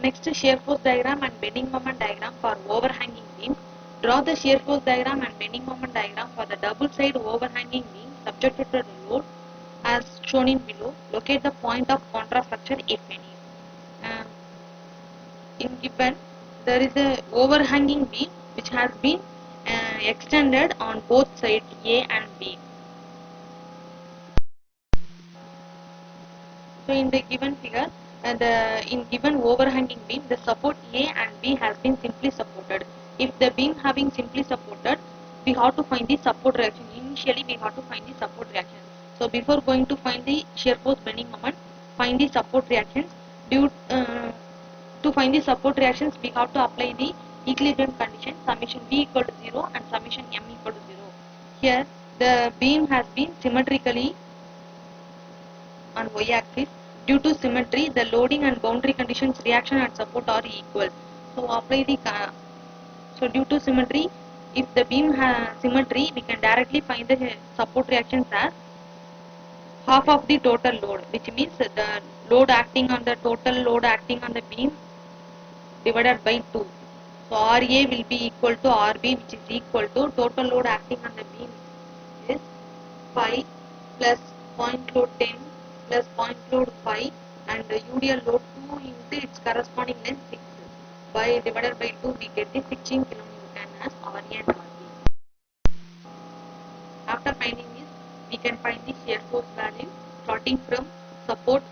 Next, shear force diagram and bending moment diagram for overhanging beams. Draw the shear force diagram and bending moment diagram for the double side overhanging beam subjected to the load as shown in below. Locate the point of contrafracture if any. In given, there is a overhanging beam which has been extended on both sides A and B. So in the given figure, in given overhanging beam, the support A and B has been simply supported. If the beam having simply supported, we have to find the support reaction. Initially, we have to find the support reaction. So before going to find the shear force bending moment, find the support reactions. To find the support reactions, we have to apply the equilibrium condition, summation V equal to 0 and summation M equal to 0. Here, the beam has been symmetrically on y-axis. Due to symmetry, the loading and boundary conditions, reaction and support are equal. So apply the due to symmetry, if the beam has symmetry, we can directly find the support reactions as half of the total load, which means the load acting on the total load acting on the beam divided by 2. So RA will be equal to RB, which is equal to total load acting on the beam is 5 plus point load 10 plus point load 5 and UDL load 2 into its corresponding length 6. By divided by 2, we get the 16 kN as RA and RB. After finding this, we can find the shear force value starting from support,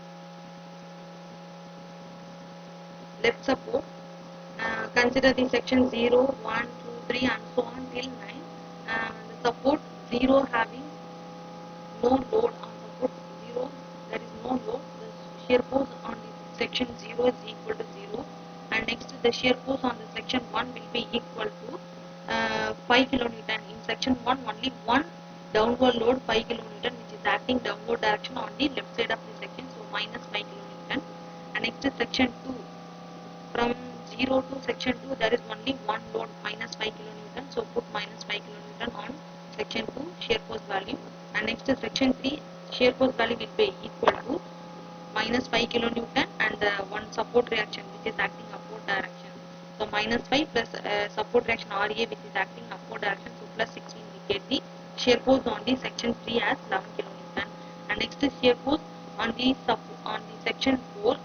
left support. Consider the section 0, 1, 2, 3 and so on till 9. The support 0 having no load on support 0, there is no load. The shear force on the section 0 is equal to 0, and next the shear force on the section 1 will be equal to 5 kN. In section 1 only one downward load 5 kN which is acting downward direction on the left side of the section, so minus 5 kN. And next section 2, from 0 to section 2 there is only one load minus 5 kN, so put minus 5 kN on section 2 shear force value. And next section 3 shear force value will be equal to minus 5 kN and one support reaction which is acting upward direction. So minus 5 plus support reaction RA which is acting upward direction, so plus 16 we get the shear force on the section 3 as 11 kN. And next shear force on the section 4,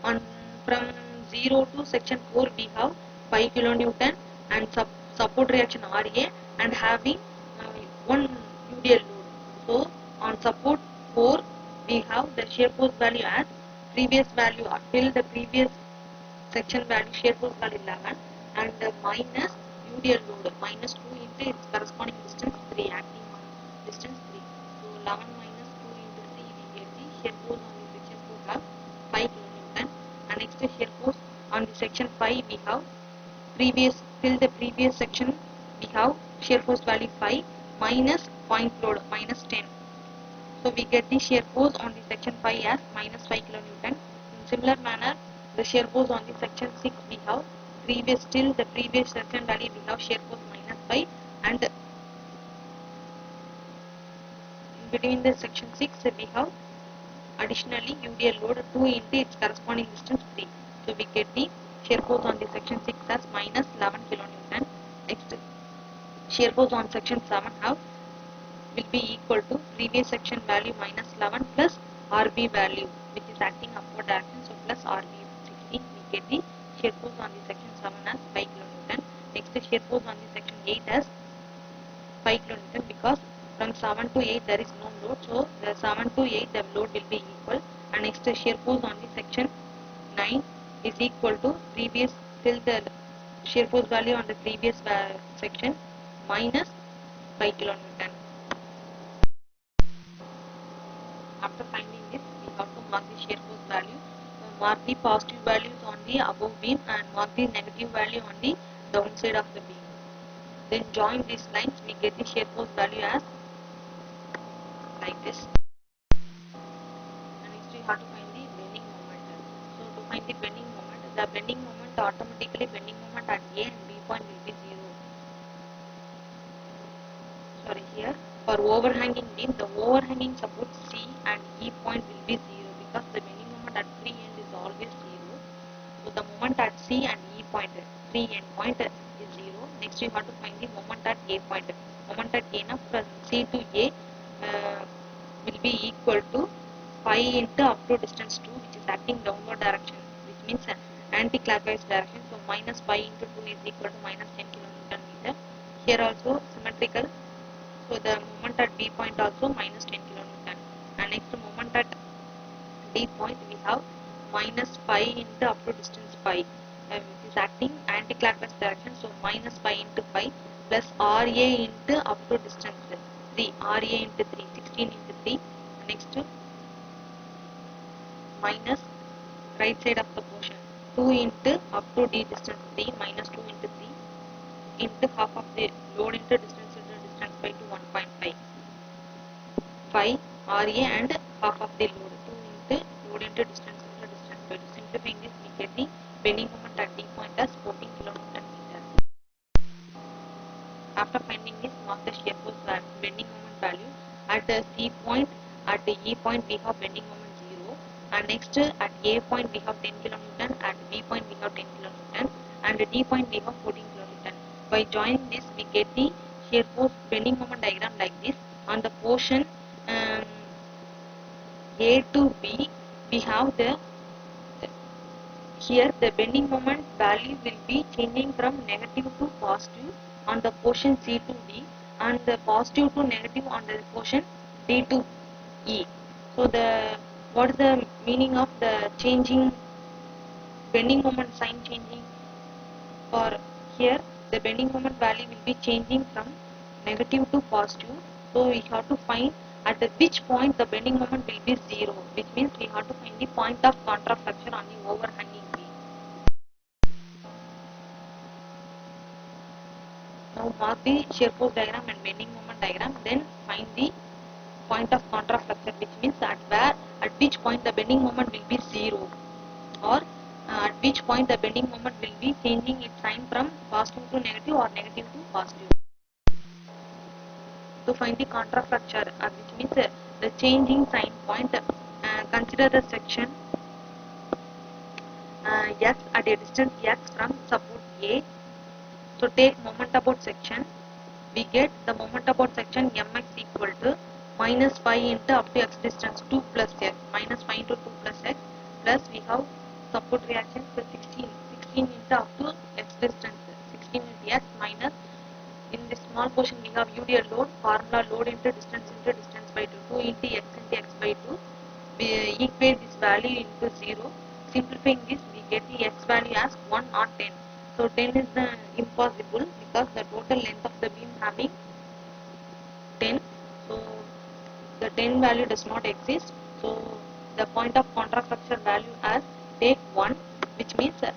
on from 0 to section 4 we have 5 kN and support reaction RA and having one UDL load. So on support 4 we have the shear force value as previous value till the previous section value shear force value 11 and minus UDL load minus 2 into its corresponding distance 3, acting on distance 3. So 11 minus 2 into 3 we get the shear force on the section 4 have 5 kN. And next shear force on the section 5 we have till the previous section we have shear force value 5 minus point load minus 10. So we get the shear force on the section 5 as minus 5 kN. In similar manner, the shear force on the section 6 we have till the previous section value we have shear force minus 5 and in between the section 6 we have additionally UDL load 2 into its corresponding distance 3. So we get the shear force on the section 6 as minus 11 kN. Next shear force on section 7 have will be equal to previous section value minus 11 plus RB value which is acting upward direction, so plus RB 16. We get the shear force on the section 7 as 5 kN. Next the shear force on the section 8 as 5 kN because from 7 to 8 there is no load, so the 7 to 8 the load will be equal. And next the shear force on the section 9 is equal to previous till the shear force value on the previous section minus 5 kN. After finding this, we have to mark the shear force value. Mark the positive values on the above beam and mark the negative value on the downside of the beam. Then join these lines, we get the shear force value as like this. And next we have to find the bending moment. So to find the bending moment, the bending moment automatically bending moment at A and B point will be 0. Sorry, here for overhanging beam, the overhanging support C and E point will be 0 because the bending moment at 3 end is always 0. C and E point. 3 end point is 0. Next you have to find the moment at A point. Moment at A now from C to A will be equal to pi into up to distance 2, which is acting downward direction, which means anti-clockwise direction. So minus pi into 2 is equal to minus 10 kilonewton meter. Here also symmetrical. So the moment at B point also minus 10 kilonewton. And next moment at D point we have minus pi into up to distance pi, which is acting anti-clockwise direction. So minus pi into pi plus RA into up to distance 3, RA into 3, 16 into 3. Next minus right side of the portion 2 into up to D distance 3, minus 2 into 3 into half of the load into distance by to 1.5 5 RA and half of the load 2 into load into distance by 2. Simplifying this we get the bending moment at D point as 14 kilonewton meter. After finding this, mark the shear force bending moment value. At the C point, at the E point we have bending moment 0, and next at A point we have 10 kilonewton, at B point we have 10 kilonewton, and at D point we have 14 kilonewton. By joining this we get the shear force bending moment diagram like this. On the portion A to B we have here the bending moment value will be changing from negative to positive on the portion C to D, and the positive to negative on the portion D to E. So what is the meaning of the changing bending moment sign changing? For here the bending moment value will be changing from negative to positive. So we have to find at which point the bending moment will be 0, which means we have to find the point of contraflexion on the overhanging beam. Now mark the shear force diagram and bending moment diagram, then find the point of contraflexion, which means at which point the bending moment will be 0, or at which point the bending moment will be changing its sign from positive to negative or negative to positive. To find the contraflexure, which means the changing sign point, consider the section x at a distance x from support A. So take moment about section, we get the moment about section mx equal to minus pi into up to x distance 2 plus x, minus pi into 2 plus x, plus we have support reaction for 16 into up to x distance 16 into x, minus in this small portion we have UDL load, formula load into distance by 2 into x by 2. We equate this value into 0. Simplifying this we get the x value as 1 or 10. So 10 is the impossible because the total length of the beam having 10. So the 10 value does not exist. So the point of contraflexure value as take 1, which means at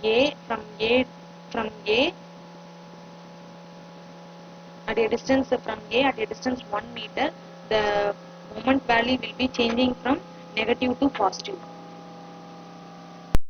A from A at a distance from A at a distance 1 meter, the moment value will be changing from negative to positive.